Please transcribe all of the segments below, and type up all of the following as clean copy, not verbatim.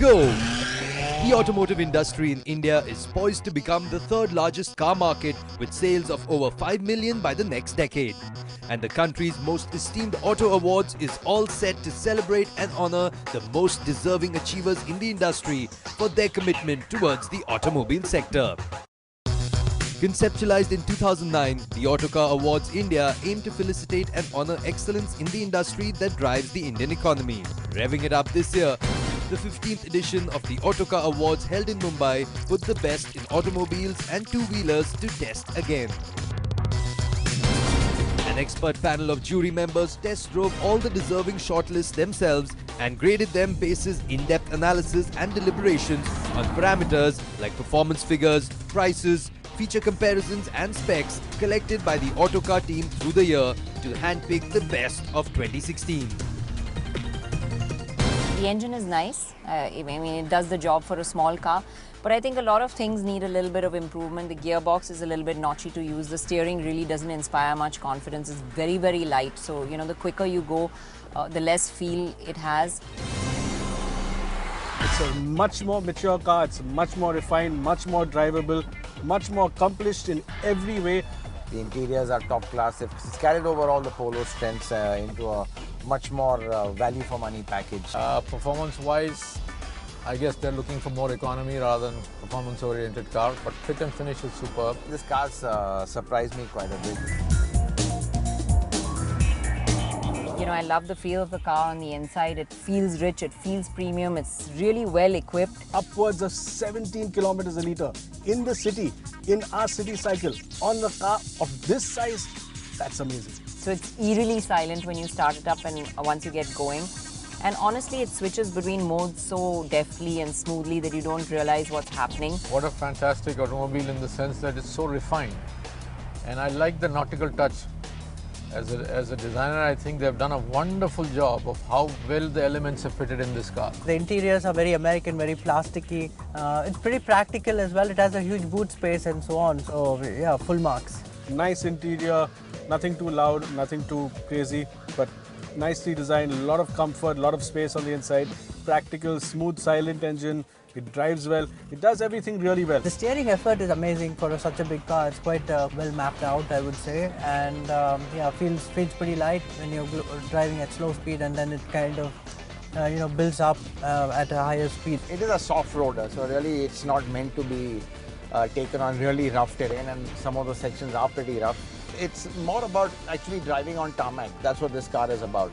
go! The automotive industry in India is poised to become the third largest car market with sales of over 5 million by the next decade. And the country's most esteemed auto awards is all set to celebrate and honor the most deserving achievers in the industry for their commitment towards the automobile sector. Conceptualized in 2009, the Autocar Awards India aim to felicitate and honor excellence in the industry that drives the Indian economy. Revving it up this year, the 15th edition of the Autocar Awards held in Mumbai put the best in automobiles and two-wheelers to test again. An expert panel of jury members test drove all the deserving shortlists themselves and graded them basis in-depth analysis and deliberations on parameters like performance figures, prices, feature comparisons and specs collected by the Autocar team through the year to handpick the best of 2016. The engine is nice. I mean, it does the job for a small car. But I think a lot of things need a little bit of improvement. The gearbox is a little bit notchy to use. The steering really doesn't inspire much confidence. It's very, very light. So, you know, the quicker you go, the less feel it has. It's a much more mature car. It's much more refined, much more drivable, much more accomplished in every way. The interiors are top class. It's carried over all the Polo strengths into a much more value for money package. Performance-wise, I guess they're looking for more economy rather than performance-oriented car, but fit and finish is superb. This car's surprised me quite a bit. You know, I love the feel of the car on the inside. It feels rich, it feels premium, it's really well equipped. Upwards of 17 kilometers a litre in the city, in our city cycle, on a car of this size, that's amazing. So it's eerily silent when you start it up and once you get going. And honestly, it switches between modes so deftly and smoothly that you don't realize what's happening. What a fantastic automobile in the sense that it's so refined. And I like the nautical touch. As a designer, I think they've done a wonderful job of how well the elements are fitted in this car. The interiors are very American, very plasticky. It's pretty practical as well. It has a huge boot space and so on. So yeah, full marks. Nice interior, nothing too loud, nothing too crazy, but nicely designed, a lot of comfort, a lot of space on the inside. Practical, smooth, silent engine. It drives well. It does everything really well. The steering effort is amazing for such a big car. It's quite well mapped out, I would say, and yeah, feels pretty light when you're driving at slow speed, and then it kind of you know, builds up at a higher speed. It is a soft roader, so really it's not meant to be taken on really rough terrain, and some of the sections are pretty rough. It's more about actually driving on tarmac. That's what this car is about.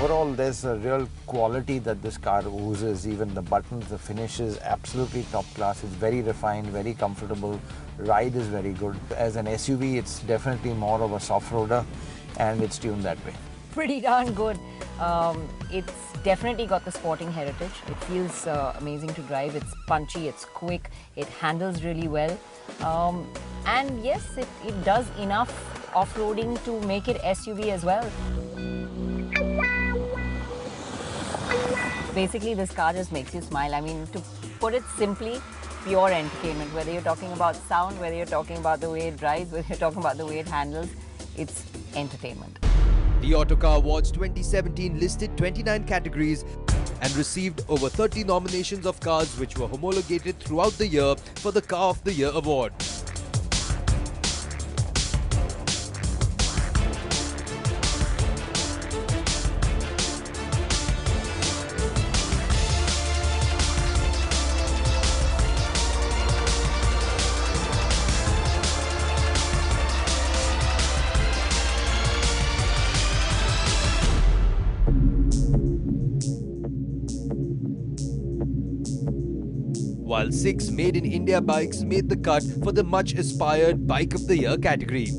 Overall, there's a real quality that this car oozes. Even the buttons, the finish is absolutely top class. It's very refined, very comfortable. Ride is very good. As an SUV, it's definitely more of a soft-roader, and it's tuned that way. Pretty darn good. It's definitely got the sporting heritage. It feels amazing to drive. It's punchy, it's quick, it handles really well. And yes, it does enough off-roading to make it SUV as well. Basically, this car just makes you smile. I mean, to put it simply, pure entertainment. Whether you're talking about sound, whether you're talking about the way it drives, whether you're talking about the way it handles, it's entertainment. The Autocar Awards 2017 listed 29 categories and received over 30 nominations of cars which were homologated throughout the year for the Car of the Year award. While 6 Made in India bikes made the cut for the much-aspired Bike of the Year category.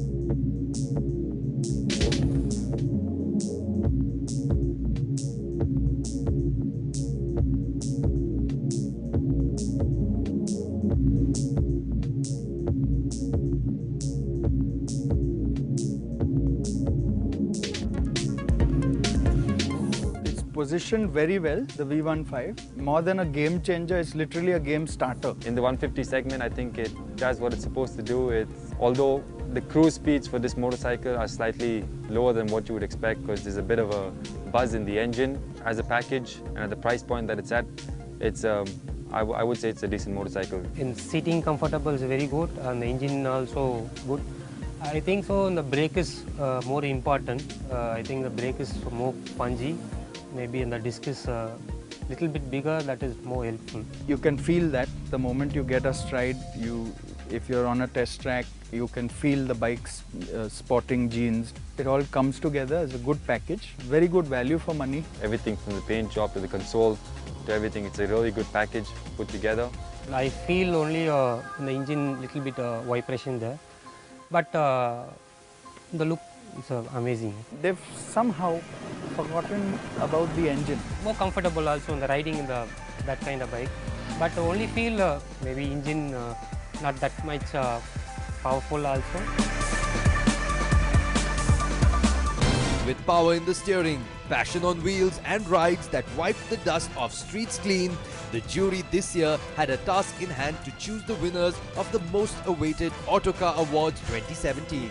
positioned very well, the V15. More than a game changer, it's literally a game starter. In the 150 segment, I think it does what it's supposed to do. Although the cruise speeds for this motorcycle are slightly lower than what you would expect because there's a bit of a buzz in the engine as a package, and at the price point that it's at, I would say it's a decent motorcycle. In seating comfortable is very good, and the engine also good. I think so. The brake is more important. I think the brake is more spongy. Maybe and the disc is little bit bigger. That is more helpful. You can feel that the moment you get a stride. If you're on a test track, you can feel the bike's sporting genes. It all comes together as a good package. Very good value for money. Everything from the paint job to the console to everything, it's a really good package put together. I feel only in the engine little bit vibration there, but the look is amazing. They've somehow forgotten about the engine. More comfortable also in the riding in that kind of bike, but only feel maybe engine not that much powerful also. With power in the steering, passion on wheels and rides that wiped the dust off streets clean, the jury this year had a task in hand to choose the winners of the most awaited Autocar Awards 2017.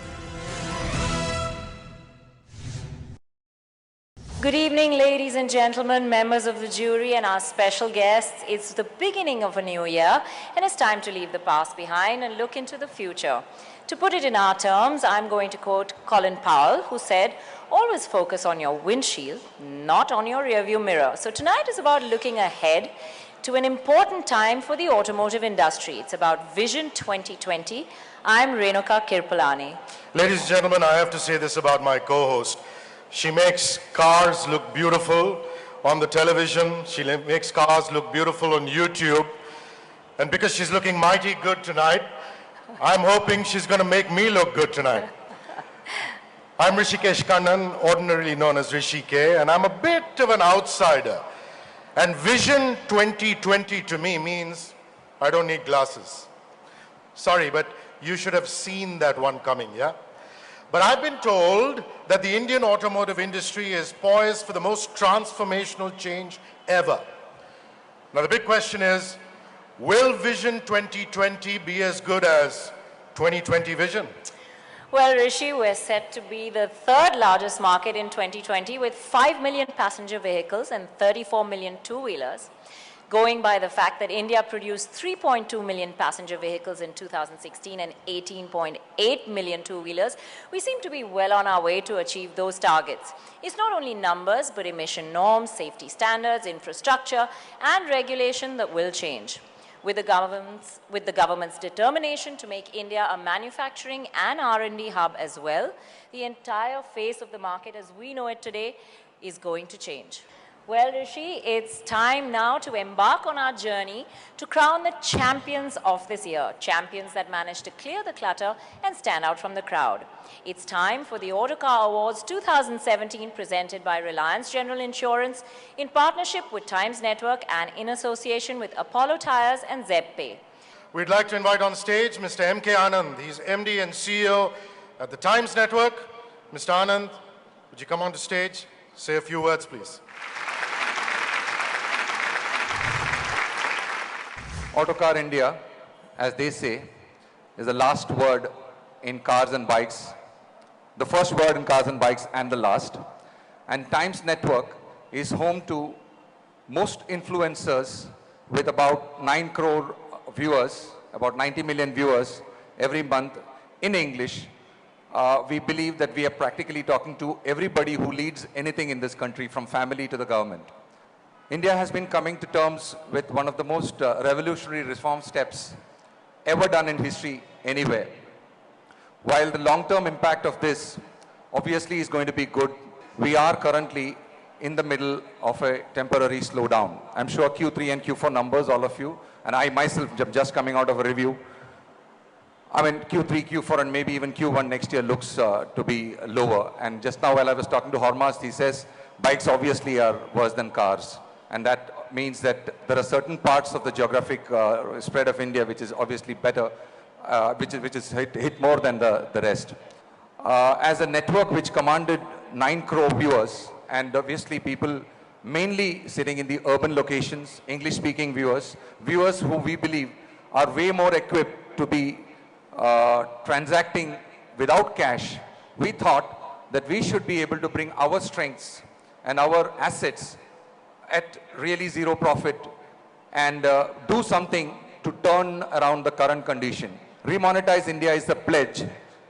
Good evening, ladies and gentlemen, members of the jury and our special guests. It's the beginning of a new year and it's time to leave the past behind and look into the future. To put it in our terms, I'm going to quote Colin Powell, who said, "Always focus on your windshield, not on your rearview mirror." So tonight is about looking ahead to an important time for the automotive industry. It's about Vision 2020. I'm Renuka Kirpalani. Ladies and gentlemen, I have to say this about my co-host. She makes cars look beautiful on the television. She makes cars look beautiful on YouTube. And because she's looking mighty good tonight, I'm hoping she's going to make me look good tonight. I'm Rishikesh Kannan, ordinarily known as Rishi K, and I'm a bit of an outsider. And Vision 2020 to me means I don't need glasses. Sorry, but you should have seen that one coming, yeah? But I've been told that the Indian automotive industry is poised for the most transformational change ever. Now the big question is, will Vision 2020 be as good as 2020 Vision? Well, Rishi, we're set to be the third largest market in 2020 with 5 million passenger vehicles and 34 million two-wheelers. Going by the fact that India produced 3.2 million passenger vehicles in 2016 and 18.8 million two-wheelers, we seem to be well on our way to achieve those targets. It's not only numbers, but emission norms, safety standards, infrastructure, and regulation that will change. With the government's determination to make India a manufacturing and R&D hub as well, the entire face of the market as we know it today is going to change. Well, Rishi, it's time now to embark on our journey to crown the champions of this year, champions that managed to clear the clutter and stand out from the crowd. It's time for the Autocar Awards 2017 presented by Reliance General Insurance in partnership with Times Network and in association with Apollo Tyres and ZebPay. We'd like to invite on stage Mr. M.K. Anand. He's MD and CEO at the Times Network. Mr. Anand, would you come on the stage? Say a few words, please. Autocar India, as they say, is the last word in cars and bikes, the first word in cars and bikes and the last. And Times Network is home to most influencers with about 9 crore viewers, about 90 million viewers every month in English. We believe that we are practically talking to everybody who leads anything in this country, from family to the government. India has been coming to terms with one of the most revolutionary reform steps ever done in history anywhere. While the long-term impact of this obviously is going to be good, we are currently in the middle of a temporary slowdown. I'm sure Q3 and Q4 numbers, all of you, and I myself just coming out of a review, I mean Q3, Q4 and maybe even Q1 next year looks to be lower. And just now while I was talking to Hormaz, he says bikes obviously are worse than cars. And that means that there are certain parts of the geographic spread of India which is obviously better, which is hit more than the rest. As a network which commanded 9 crore viewers, and obviously people mainly sitting in the urban locations, English-speaking viewers, viewers who we believe are way more equipped to be transacting without cash. We thought that we should be able to bring our strengths and our assets at really zero profit and do something to turn around the current condition. Remonetize India is the pledge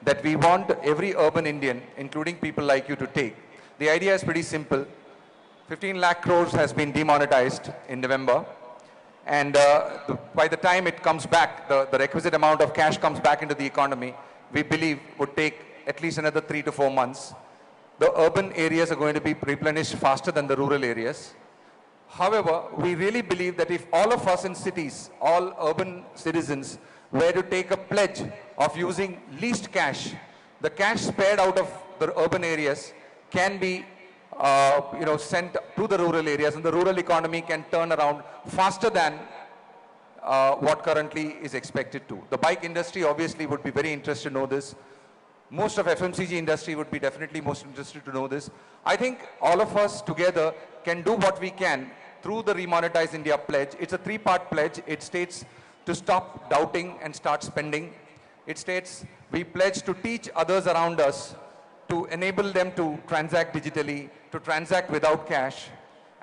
that we want every urban Indian, including people like you, to take. The idea is pretty simple. 15 lakh crores has been demonetized in November. And by the time it comes back, the requisite amount of cash comes back into the economy, we believe would take at least another 3 to 4 months. The urban areas are going to be replenished faster than the rural areas. However, we really believe that if all of us in cities, all urban citizens, were to take a pledge of using least cash, the cash spared out of the urban areas can be sent to the rural areas, and the rural economy can turn around faster than what currently is expected to. The bike industry obviously would be very interested to know this. Most of FMCG industry would be definitely most interested to know this. I think all of us together can do what we can through the Remonetize India pledge. It's a 3-part pledge. It states to stop doubting and start spending. It states we pledge to teach others around us, to enable them to transact digitally, to transact without cash.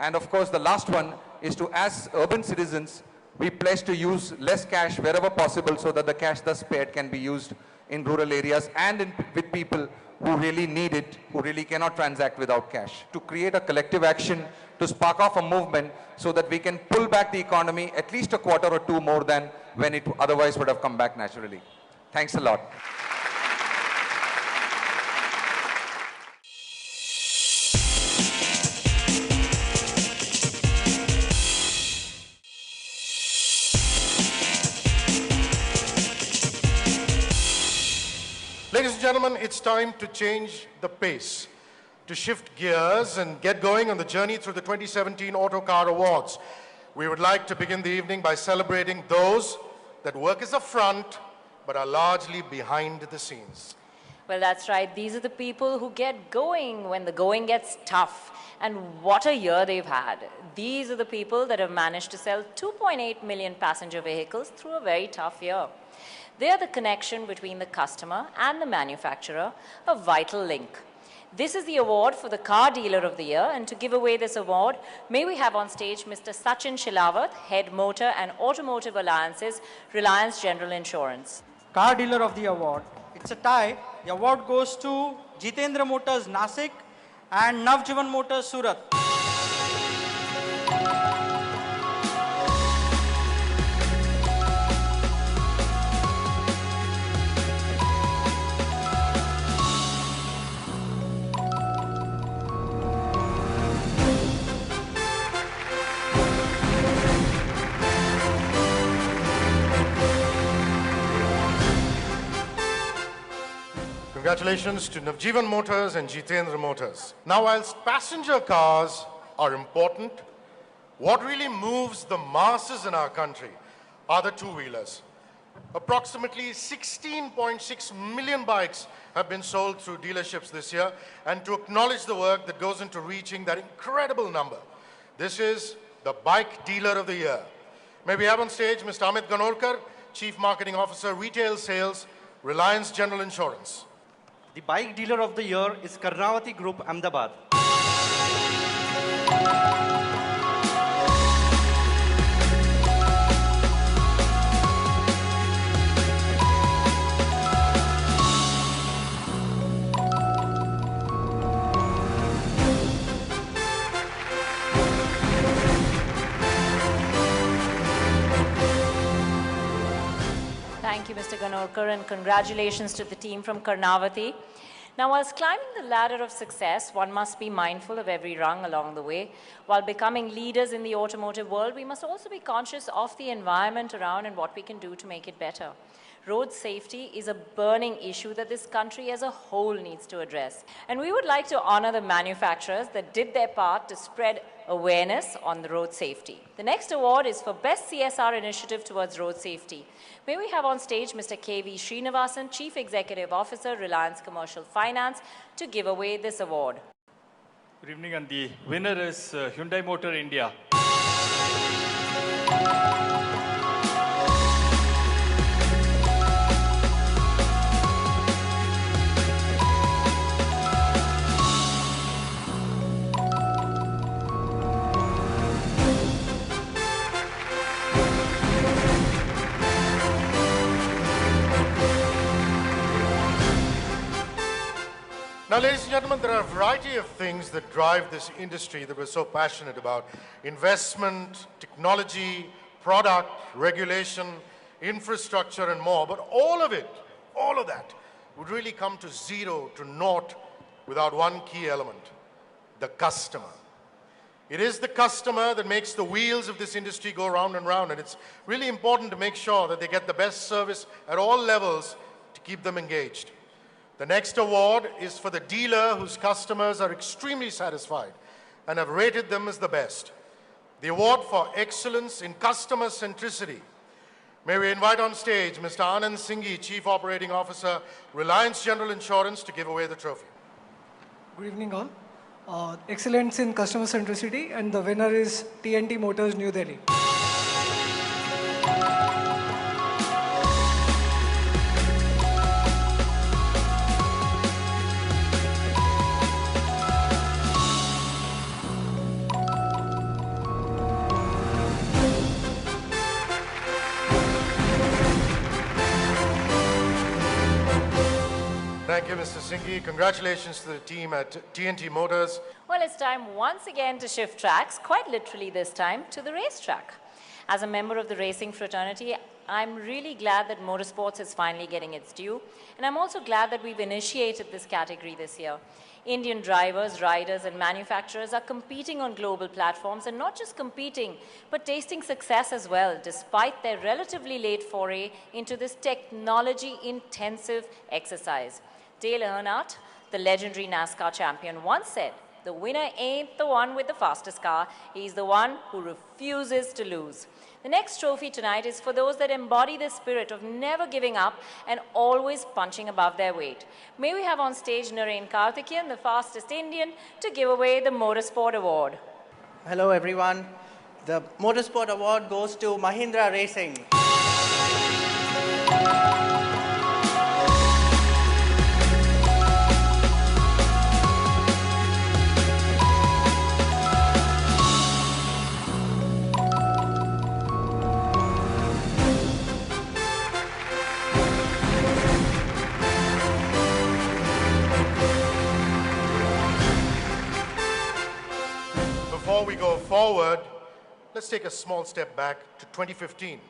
And of course, the last one is to, as urban citizens, we pledge to use less cash wherever possible so that the cash thus spared can be used in rural areas and with people who really need it, who really cannot transact without cash. To create a collective action, to spark off a movement so that we can pull back the economy at least a quarter or two more than when it otherwise would have come back naturally. Thanks a lot. Ladies and gentlemen, it's time to change the pace, to shift gears and get going on the journey through the 2017 Autocar Awards. We would like to begin the evening by celebrating those that work as a front but are largely behind the scenes. Well, that's right. These are the people who get going when the going gets tough. And what a year they've had. These are the people that have managed to sell 2.8 million passenger vehicles through a very tough year. They are the connection between the customer and the manufacturer, a vital link. This is the award for the Car Dealer of the Year, and to give away this award, may we have on stage Mr. Sachin Shilawat, Head Motor and Automotive Alliances, Reliance General Insurance. Car Dealer of the Award. It's a tie. The award goes to Jitendra Motors Nasik and Navjivan Motors Surat. Congratulations to Navjivan Motors and Jitendra Motors. Now, whilst passenger cars are important, what really moves the masses in our country are the two-wheelers. Approximately 16.6 million bikes have been sold through dealerships this year, and to acknowledge the work that goes into reaching that incredible number, this is the Bike Dealer of the Year. May we have on stage Mr. Amit Ganorkar, Chief Marketing Officer, Retail Sales, Reliance General Insurance. The Bike Dealer of the Year is Karnavati Group, Ahmedabad. Thank you, Mr. Ganorkar, and congratulations to the team from Karnavati. Now, whilst climbing the ladder of success, one must be mindful of every rung along the way. While becoming leaders in the automotive world, we must also be conscious of the environment around and what we can do to make it better. Road safety is a burning issue that this country as a whole needs to address. And we would like to honor the manufacturers that did their part to spread awareness on the road safety. The next award is for Best CSR Initiative towards Road Safety. May we have on stage Mr. K.V. Srinivasan, Chief Executive Officer, Reliance Commercial Finance, to give away this award. Good evening, and the winner is Hyundai Motor India. Now, ladies and gentlemen, there are a variety of things that drive this industry that we're so passionate about. Investment, technology, product, regulation, infrastructure, and more. But all of that, would really come to zero, to naught, without one key element: the customer. It is the customer that makes the wheels of this industry go round and round, and it's really important to make sure that they get the best service at all levels to keep them engaged. The next award is for the dealer whose customers are extremely satisfied and have rated them as the best. The award for excellence in customer centricity. May we invite on stage Mr. Anand Singhi, Chief Operating Officer, Reliance General Insurance, to give away the trophy. Good evening all. Excellence in customer centricity, and the winner is TNT Motors, New Delhi. Thank you, Mr. Singhi. Congratulations to the team at TNT Motors. Well, it's time once again to shift tracks, quite literally this time, to the racetrack. As a member of the racing fraternity, I'm really glad that motorsports is finally getting its due, and I'm also glad that we've initiated this category this year. Indian drivers, riders, and manufacturers are competing on global platforms, and not just competing, but tasting success as well, despite their relatively late foray into this technology-intensive exercise. Dale Earnhardt, the legendary NASCAR champion, once said, "The winner ain't the one with the fastest car, he's the one who refuses to lose." The next trophy tonight is for those that embody the spirit of never giving up and always punching above their weight. May we have on stage Naren Karthikeyan, the fastest Indian, to give away the Motorsport Award. Hello everyone. The Motorsport Award goes to Mahindra Racing. Before we go forward, let's take a small step back to 2015.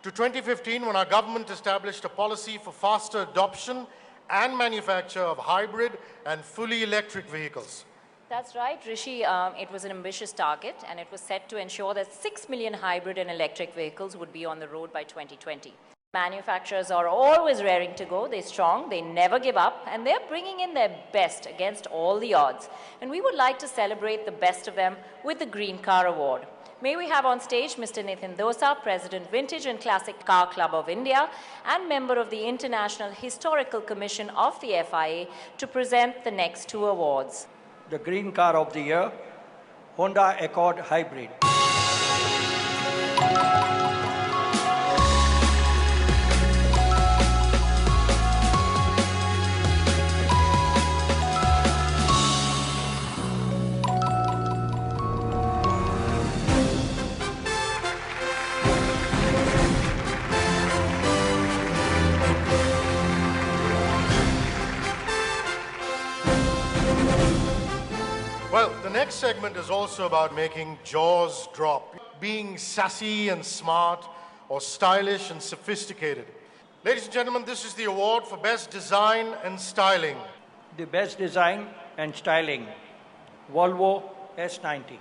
To 2015, when our government established a policy for faster adoption and manufacture of hybrid and fully electric vehicles. That's right, Rishi. It was an ambitious target, and it was set to ensure that 6 million hybrid and electric vehicles would be on the road by 2020. Manufacturers are always raring to go. They're strong, they never give up, and they're bringing in their best against all the odds. And we would like to celebrate the best of them with the Green Car Award. May we have on stage Mr. Nitin Dosa, President, Vintage and Classic Car Club of India, and member of the International Historical Commission of the FIA, to present the next two awards. The Green Car of the Year, Honda Accord Hybrid. Well, the next segment is also about making jaws drop, being sassy and smart, or stylish and sophisticated. Ladies and gentlemen, this is the award for Best Design and Styling. The Best Design and Styling, Volvo S90.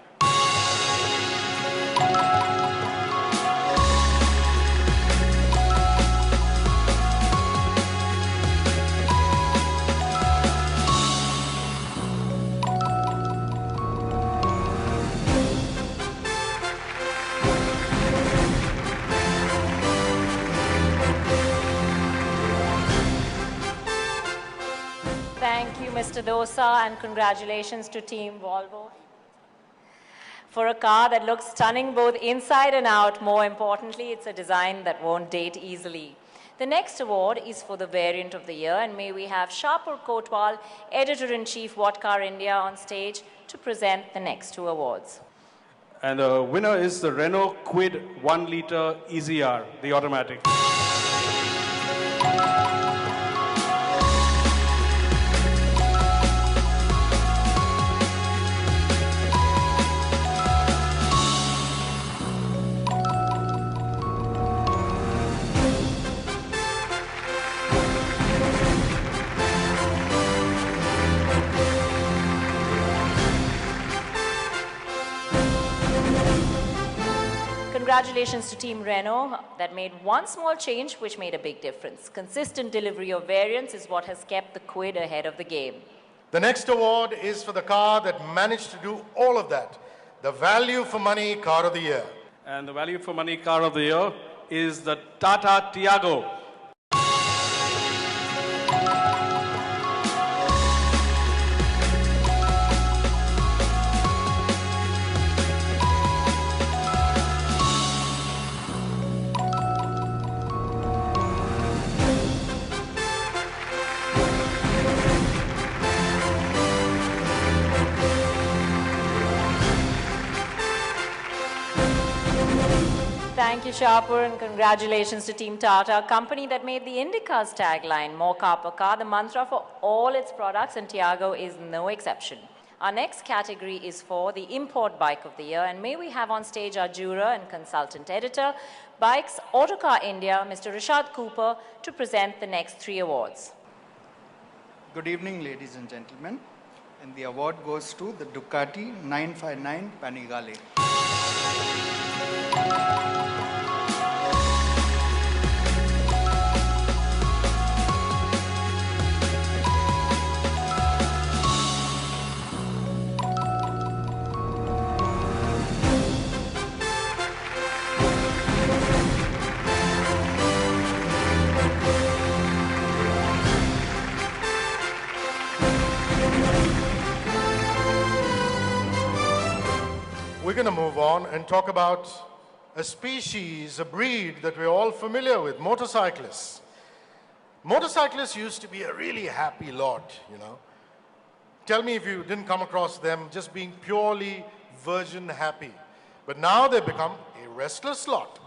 Thank you Mr. Dosa, and congratulations to Team Volvo for a car that looks stunning both inside and out. More importantly, it's a design that won't date easily. The next award is for the variant of the year, and may we have Shapur Kotwal, Editor-in-Chief Autocar India, on stage to present the next two awards. And the winner is the Renault Kwid 1 litre EasyR, the automatic. Congratulations to Team Renault that made one small change which made a big difference. Consistent delivery of variants is what has kept the Kwid ahead of the game. The next award is for the car that managed to do all of that, the Value for Money Car of the Year. And the Value for Money Car of the Year is the Tata Tiago. Thank you, Shapur, and congratulations to Team Tata, a company that made the IndyCar's tagline, more car per car, the mantra for all its products, and Tiago is no exception. Our next category is for the Import Bike of the Year, and may we have on stage our juror and consultant editor, Bikes Autocar India, Mr. Rishad Cooper, to present the next three awards. Good evening, ladies and gentlemen. And the award goes to the Ducati 959 Panigale. We're going to move on and talk about a species, a breed that we're all familiar with, motorcyclists. Motorcyclists used to be a really happy lot, you know. Tell me if you didn't come across them just being purely virgin happy. But now they've become a restless lot.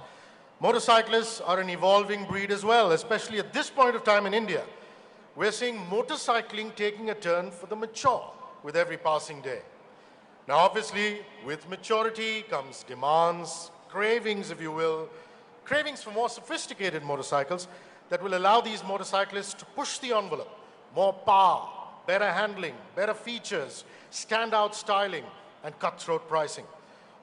Motorcyclists are an evolving breed as well, especially at this point of time in India. We're seeing motorcycling taking a turn for the mature with every passing day. Now, obviously, with maturity comes demands, cravings, if you will, cravings for more sophisticated motorcycles that will allow these motorcyclists to push the envelope. More power, better handling, better features, standout styling, and cutthroat pricing.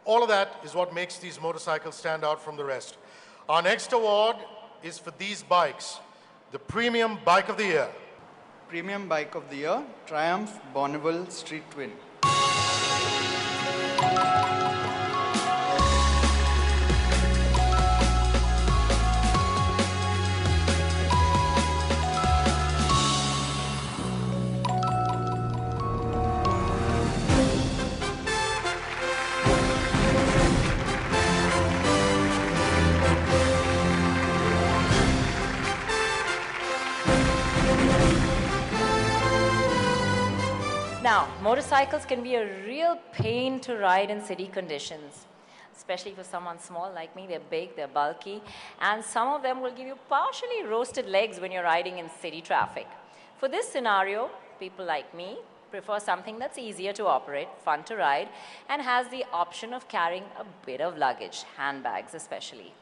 All of that is what makes these motorcycles stand out from the rest. Our next award is for these bikes, the Premium Bike of the Year. Premium Bike of the Year, Triumph Bonneville Street Twin. Now, motorcycles can be a real pain to ride in city conditions, especially for someone small like me. They're big, they're bulky, and some of them will give you partially roasted legs when you're riding in city traffic. For this scenario, people like me prefer something that's easier to operate, fun to ride, and has the option of carrying a bit of luggage, handbags especially.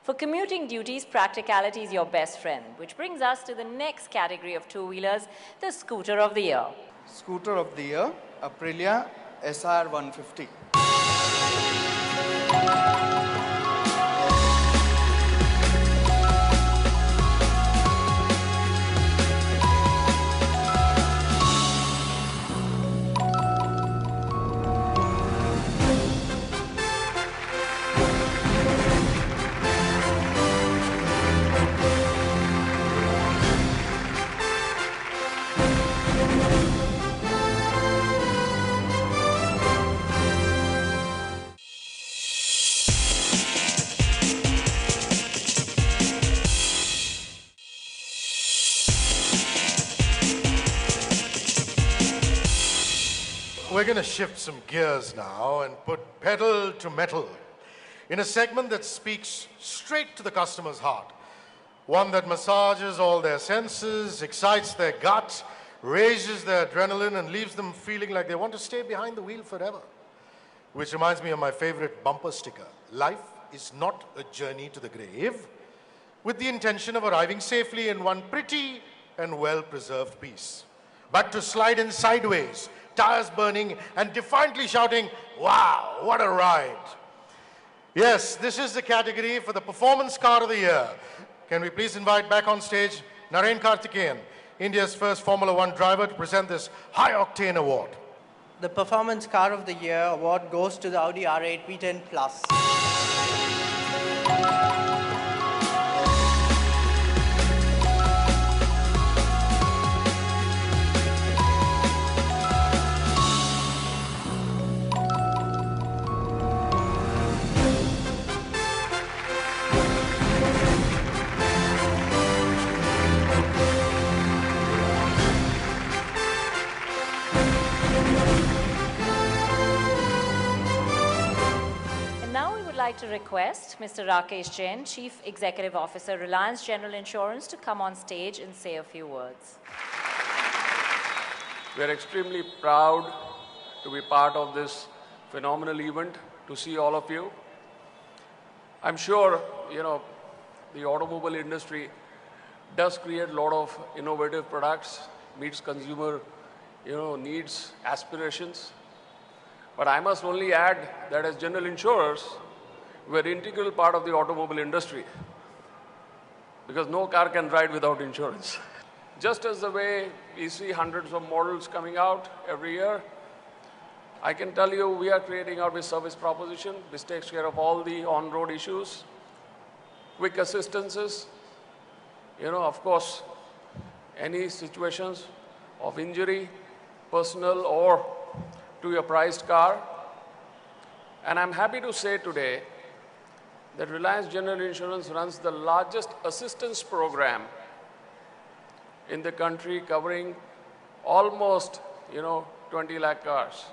For commuting duties, practicality is your best friend, which brings us to the next category of two-wheelers, the Scooter of the Year. Scooter of the Year, Aprilia SR 150. we're going to shift some gears now and put pedal to metal in a segment that speaks straight to the customer's heart. One that massages all their senses, excites their gut, raises their adrenaline and leaves them feeling like they want to stay behind the wheel forever. Which reminds me of my favorite bumper sticker. Life is not a journey to the grave, with the intention of arriving safely in one pretty and well-preserved piece. But to slide in sideways, tires burning and defiantly shouting, "Wow, what a ride." Yes, this is the category for the Performance Car of the Year. Can we please invite back on stage Naren Karthikeyan, India's first Formula One driver, to present this high-octane award. The Performance Car of the Year award goes to the Audi R8 V10 Plus. Like to request Mr. Rakesh Jain, Chief Executive Officer, Reliance General Insurance, to come on stage and say a few words. We are extremely proud to be part of this phenomenal event, to see all of you. I'm sure, the automobile industry does create a lot of innovative products, meets consumer, needs, aspirations. But I must only add that as general insurers, we're an integral part of the automobile industry, because no car can ride without insurance. Just as the way we see hundreds of models coming out every year, I can tell you we are creating our service proposition which takes care of all the on-road issues, quick assistances, of course, any situations of injury, personal or to your prized car. And I'm happy to say today that Reliance General Insurance runs the largest assistance program in the country, covering almost, 20 lakh cars.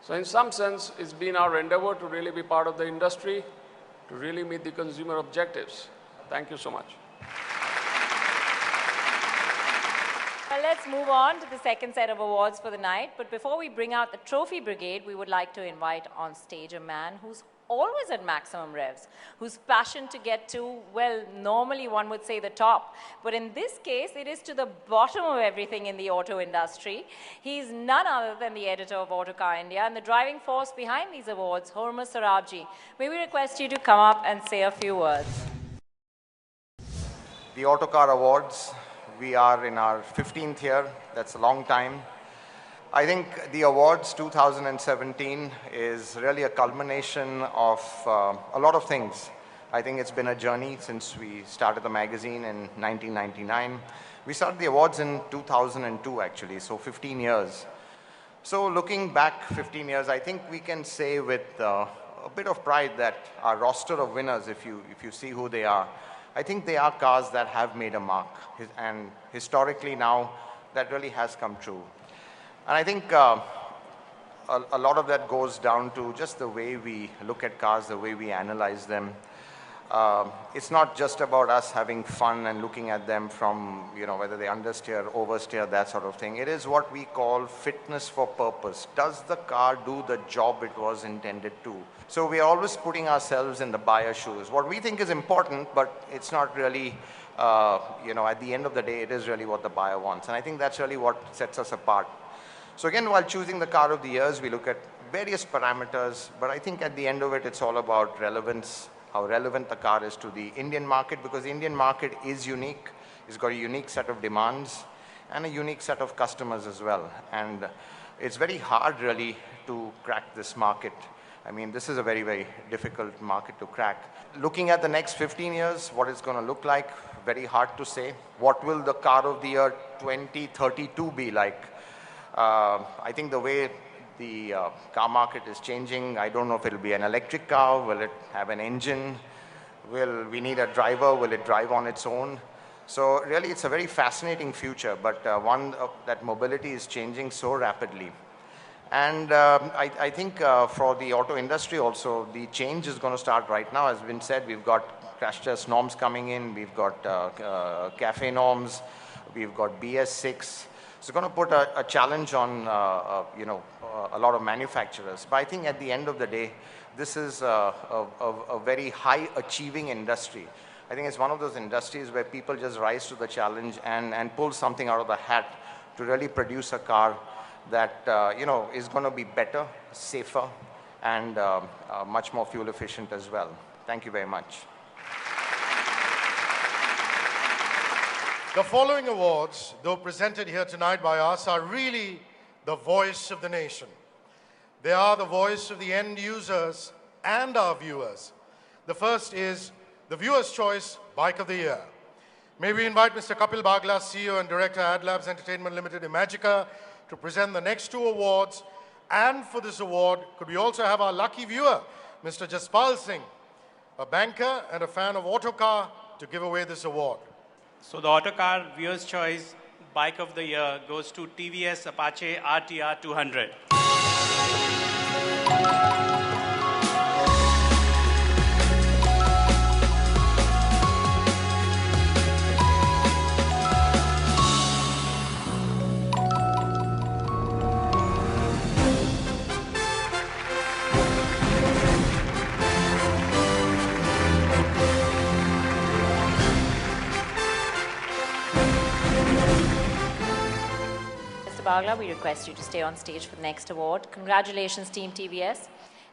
So in some sense, it's been our endeavor to really be part of the industry, to really meet the consumer objectives. Thank you so much. Well, let's move on to the second set of awards for the night. But before we bring out the trophy brigade, we would like to invite on stage a man who's always at maximum revs, whose passion to get to, well, normally one would say the top, but in this case, it is to the bottom of everything in the auto industry. He's none other than the editor of Autocar India and the driving force behind these awards, Hormuz Sarabji. May we request you to come up and say a few words. The Autocar Awards, we are in our 15th year. That's a long time. I think the awards 2017 is really a culmination of a lot of things. I think it's been a journey since we started the magazine in 1999. We started the awards in 2002 actually, so 15 years. So looking back 15 years, I think we can say with a bit of pride that our roster of winners, if you see who they are, I think they are cars that have made a mark. And historically now, that really has come true. And I think a lot of that goes down to just the way we look at cars, the way we analyze them. It's not just about us having fun and looking at them from, whether they understeer, oversteer, that sort of thing. It is what we call fitness for purpose. Does the car do the job it was intended to? So we are always putting ourselves in the buyer's shoes. What we think is important, but it's not really, at the end of the day, it is really what the buyer wants. And I think that's really what sets us apart. So again, while choosing the car of the years, we look at various parameters, but I think at the end of it, it's all about relevance, how relevant the car is to the Indian market, because the Indian market is unique. It's got a unique set of demands and a unique set of customers as well. And it's very hard really to crack this market. I mean, this is a very, very difficult market to crack. Looking at the next 15 years, what it's going to look like, very hard to say. What will the car of the year 2032 be like? I think the way the car market is changing, I don't know if it'll be an electric car, will it have an engine, will we need a driver, will it drive on its own? So really it's a very fascinating future, but one that mobility is changing so rapidly. And I think for the auto industry also, the change is going to start right now. As been said, we've got crash test norms coming in, we've got CAFE norms, we've got BS6. So it's going to put a challenge on, a lot of manufacturers. But I think at the end of the day, this is a very high achieving industry. I think it's one of those industries where people just rise to the challenge and pull something out of the hat to really produce a car that is going to be better, safer, and much more fuel efficient as well. Thank you very much. The following awards, though presented here tonight by us, are really the voice of the nation. They are the voice of the end users and our viewers. The first is the Viewer's Choice Bike of the Year. May we invite Mr. Kapil Bagla, CEO and Director, AdLabs Entertainment Limited, Imagica, to present the next two awards. And for this award, could we also have our lucky viewer, Mr. Jaspal Singh, a banker and a fan of Autocar, to give away this award. So the Autocar Viewer's Choice Bike of the Year goes to TVS Apache RTR 200. Bagla, we request you to stay on stage for the next award. Congratulations, Team TVS.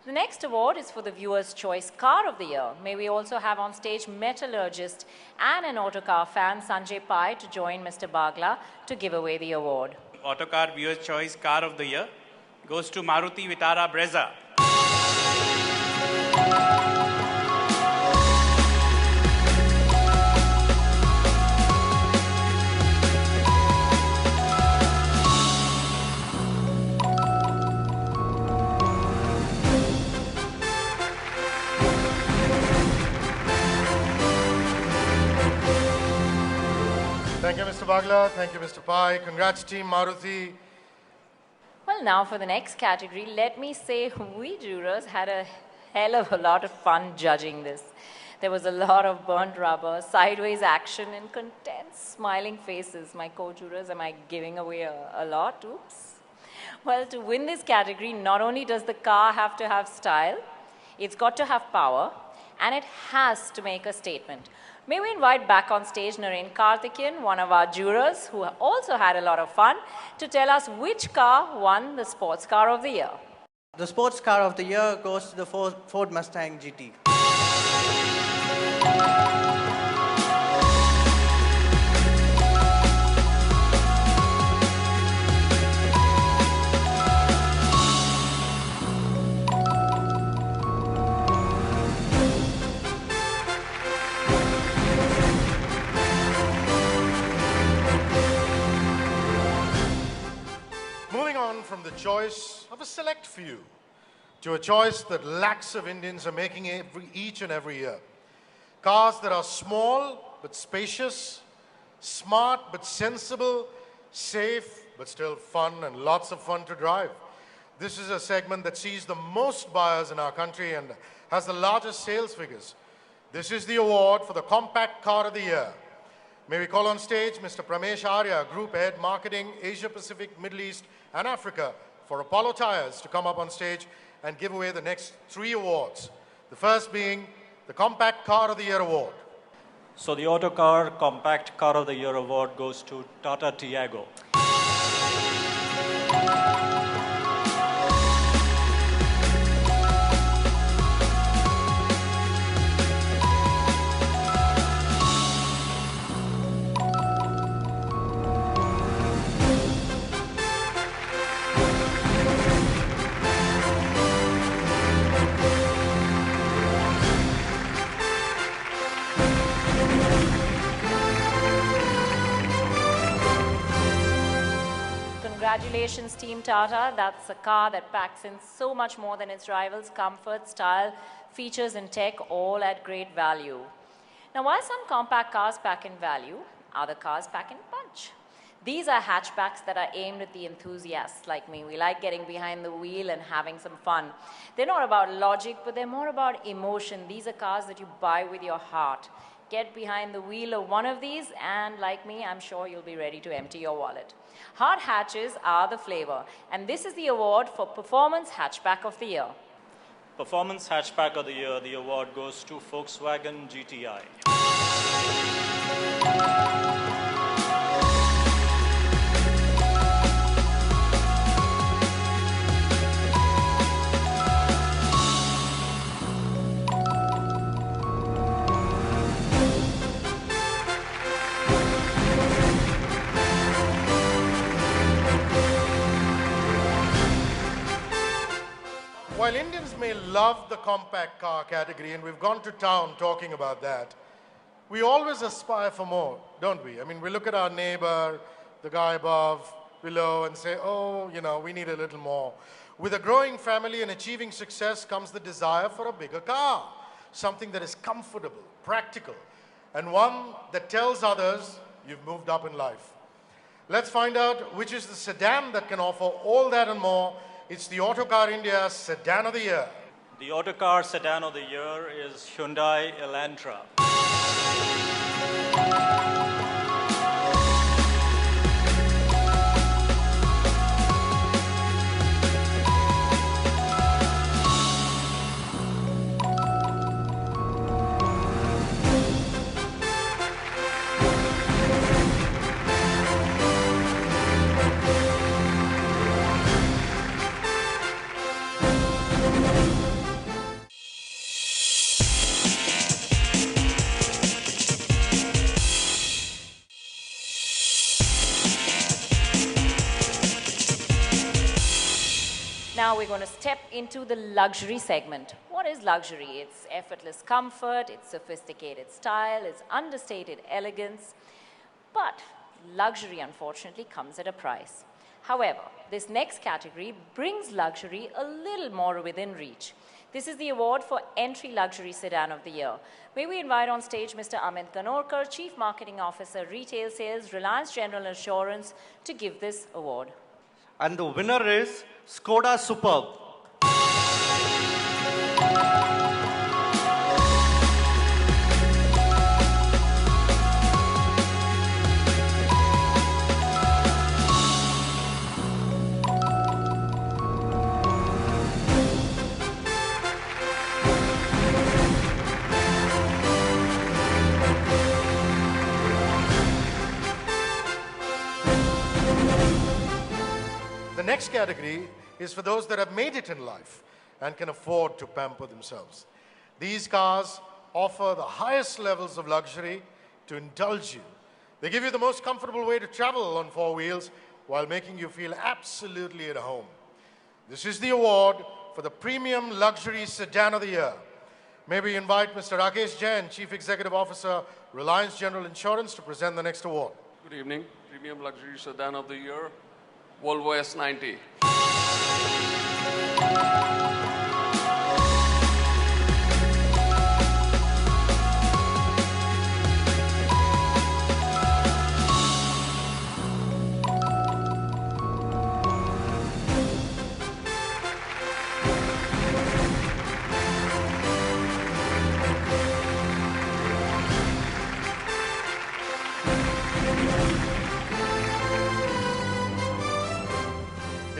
The next award is for the Viewer's Choice Car of the Year. May we also have on stage metallurgist and an Autocar fan, Sanjay Pai, to join Mr. Bagla to give away the award. Autocar Viewer's Choice Car of the Year goes to Maruti Vitara Brezza. Thank you, Mr. Bagla. Thank you, Mr. Pai. Congrats, Team Maruti. Well, now for the next category, let me say we jurors had a hell of a lot of fun judging this. There was a lot of burnt rubber, sideways action, and content smiling faces. My co-jurors, am I giving away a lot? Oops. Well, to win this category, not only does the car have to have style, it's got to have power, and it has to make a statement. May we invite back on stage Naren Karthikeyan, one of our jurors, who also had a lot of fun, to tell us which car won the Sports Car of the Year. The Sports Car of the Year goes to the Ford Mustang GT. From the choice of a select few to a choice that lakhs of Indians are making each and every year. Cars that are small but spacious, smart but sensible, safe but still fun and lots of fun to drive. This is a segment that sees the most buyers in our country and has the largest sales figures. This is the award for the Compact Car of the Year. May we call on stage Mr. Pramesh Arya, Group Head Marketing, Asia Pacific, Middle East and Africa for Apollo Tyres, to come up on stage and give away the next three awards. The first being the Compact Car of the Year Award. So the Autocar Compact Car of the Year Award goes to Tata Tiago. Congratulations, Team Tata. That's a car that packs in so much more than its rivals: comfort, style, features and tech, all at great value. Now, while some compact cars pack in value, other cars pack in punch. These are hatchbacks that are aimed at the enthusiasts like me. We like getting behind the wheel and having some fun. They're not about logic, but they're more about emotion. These are cars that you buy with your heart. Get behind the wheel of one of these, and like me, I'm sure you'll be ready to empty your wallet. Hard hatches are the flavor, and this is the award for Performance Hatchback of the Year. Performance Hatchback of the Year, the award goes to Volkswagen GTI. While Indians may love the compact car category, and we've gone to town talking about that, we always aspire for more, don't we? I mean, we look at our neighbor, the guy above, below, and say, oh, you know, we need a little more. With a growing family and achieving success comes the desire for a bigger car, something that is comfortable, practical, and one that tells others you've moved up in life. Let's find out which is the sedan that can offer all that and more. It's the Autocar India Sedan of the Year. The Autocar Sedan of the Year is Hyundai Elantra. Now we're going to step into the luxury segment. What is luxury? It's effortless comfort, it's sophisticated style, it's understated elegance. But luxury, unfortunately, comes at a price. However, this next category brings luxury a little more within reach. This is the award for Entry Luxury Sedan of the Year. May we invite on stage Mr. Amit Ganorkar, Chief Marketing Officer, Retail Sales, Reliance General Insurance, to give this award. And the winner is Skoda Superb. The next category is for those that have made it in life and can afford to pamper themselves. These cars offer the highest levels of luxury to indulge you. They give you the most comfortable way to travel on four wheels while making you feel absolutely at home. This is the award for the Premium Luxury Sedan of the Year. May we invite Mr. Rakesh Jain, Chief Executive Officer, Reliance General Insurance, to present the next award. Good evening. Premium Luxury Sedan of the Year, Volvo S90.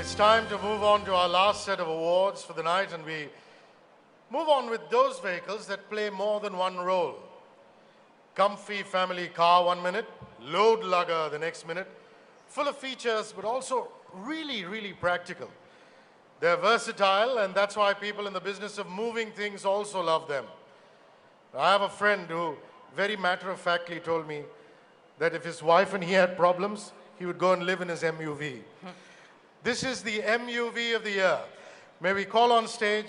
It's time to move on to our last set of awards for the night, and we move on with those vehicles that play more than one role. Comfy family car 1 minute, load lugger the next minute, full of features but also really, really practical. They're versatile, and that's why people in the business of moving things also love them. I have a friend who very matter-of-factly told me that if his wife and he had problems, he would go and live in his MUV. This is the MUV of the Year. May we call on stage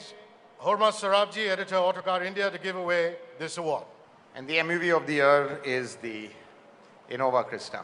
Horma Sarabji, Editor, Autocar India, to give away this award. And the MUV of the Year is the Innova Krista.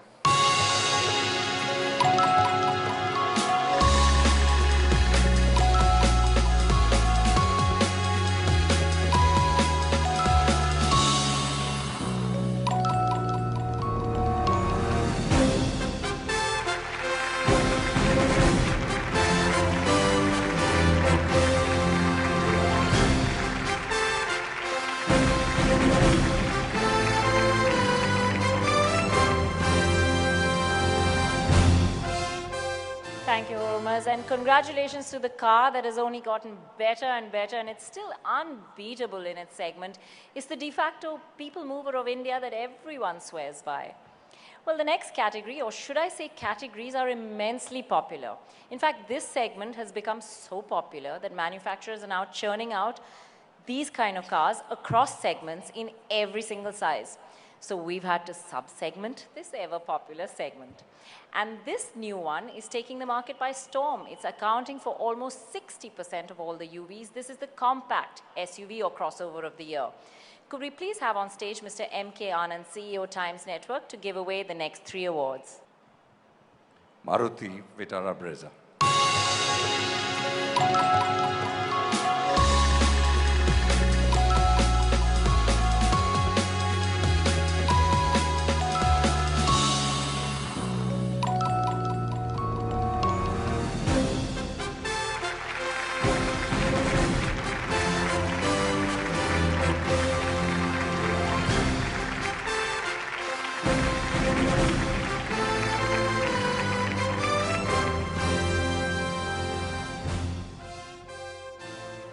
you, Urmas, and congratulations to the car that has only gotten better and better, and it's still unbeatable in its segment. It's the de facto people mover of India that everyone swears by. Well, the next category, or should I say categories, are immensely popular. In fact, this segment has become so popular that manufacturers are now churning out these kind of cars across segments in every single size. So we've had to sub-segment this ever-popular segment. And this new one is taking the market by storm. It's accounting for almost 60% of all the UVs. This is the compact SUV or crossover of the year. Could we please have on stage Mr. M.K. Anand, CEO Times Network, to give away the next 3 awards? Maruti Vitara Brezza.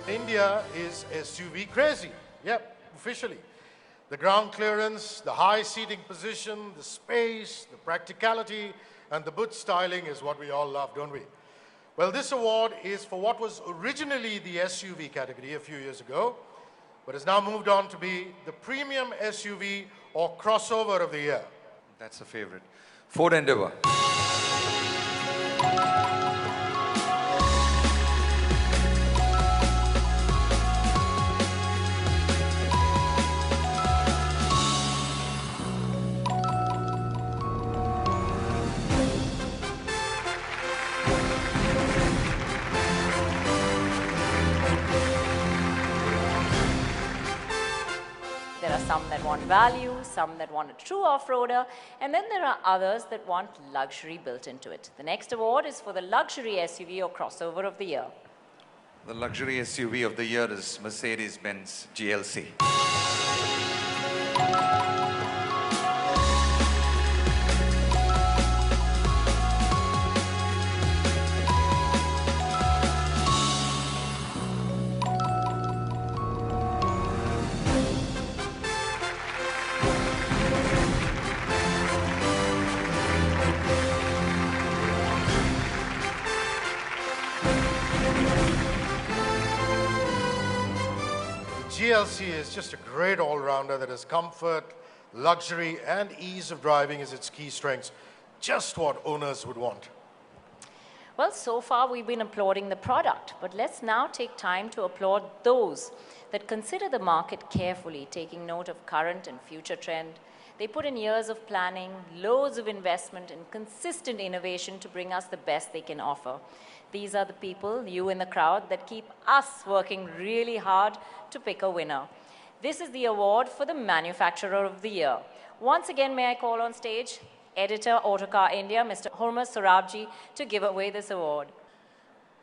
India is SUV crazy. Yep, officially. The ground clearance, the high seating position, the space, the practicality, and the boot styling is what we all love, don't we? Well, this award is for what was originally the SUV category a few years ago, but has now moved on to be the premium SUV or crossover of the year. That's a favorite. Ford Endeavour. There are some that want value, some that want a true off-roader, and then there are others that want luxury built into it. The next award is for the luxury SUV or crossover of the year. The luxury SUV of the year is Mercedes-Benz GLC. GLC is just a great all-rounder that has comfort, luxury, and ease of driving as its key strengths. Just what owners would want. Well, so far we've been applauding the product, but let's now take time to applaud those that consider the market carefully, taking note of current and future trend. They put in years of planning, loads of investment, and consistent innovation to bring us the best they can offer. These are the people, you in the crowd, that keep us working really hard to pick a winner. This is the award for the Manufacturer of the Year. Once again, may I call on stage Editor, Autocar India, Mr. Urmas Sorabji, to give away this award.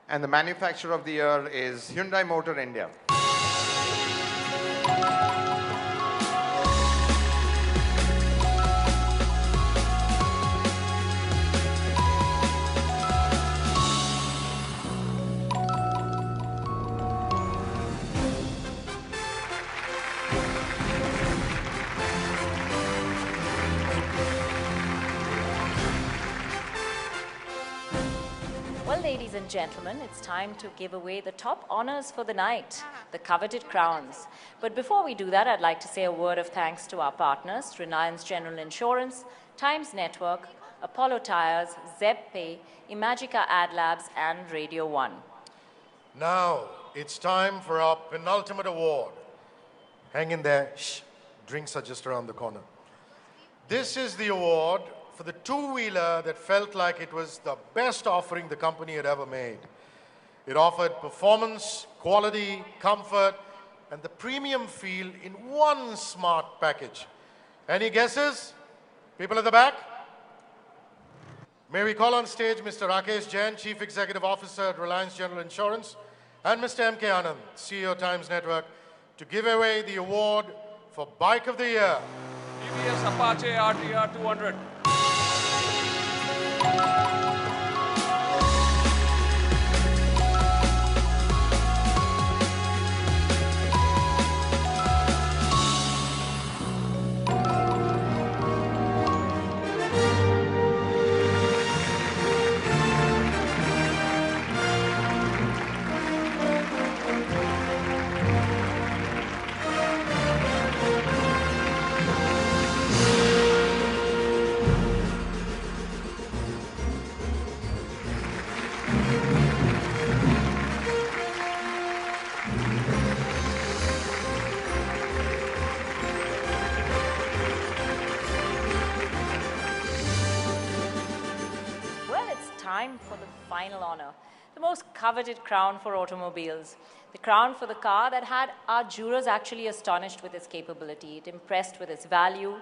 And the Manufacturer of the Year is Hyundai Motor India. Well, ladies and gentlemen, it's time to give away the top honors for the night, the coveted crowns. But before we do that, I'd like to say a word of thanks to our partners, Reliance General Insurance, Times Network, Apollo Tyres, Zeb Pay, Imagica Ad Labs, and Radio 1. Now, it's time for our penultimate award. Hang in there. Shh. Drinks are just around the corner. This is the award for the two-wheeler that felt like it was the best offering the company had ever made. It offered performance, quality, comfort, and the premium feel in one smart package. Any guesses? People at the back? May we call on stage Mr. Rakesh Jain, Chief Executive Officer at Reliance General Insurance, and Mr. M.K. Anand, CEO Times Network, to give away the award for Bike of the Year. TVS Apache RTR 200. time for the final honor, the most coveted crown for automobiles, the crown for the car that had our jurors actually astonished with its capability. It impressed with its value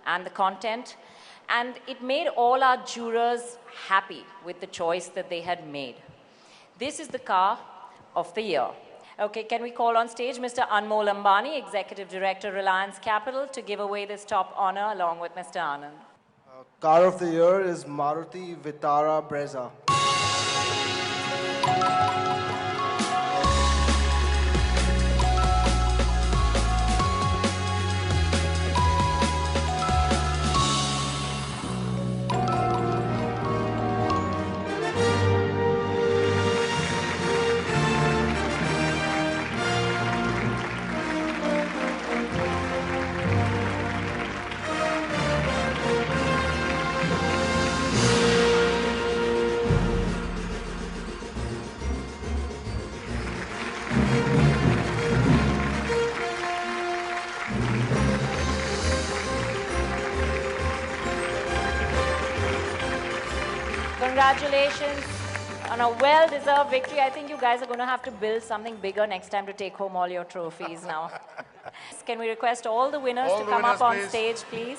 and the content, and it made all our jurors happy with the choice that they had made. This is the car of the year. Okay, can we call on stage Mr. Anmol Ambani, Executive Director, Reliance Capital, to give away this top honor along with Mr. Anand. Car of the year is Maruti Vitara Brezza. Congratulations on a well-deserved victory. I think you guys are going to have to build something bigger next time to take home all your trophies now. Can we request all the winners to come up on stage, please?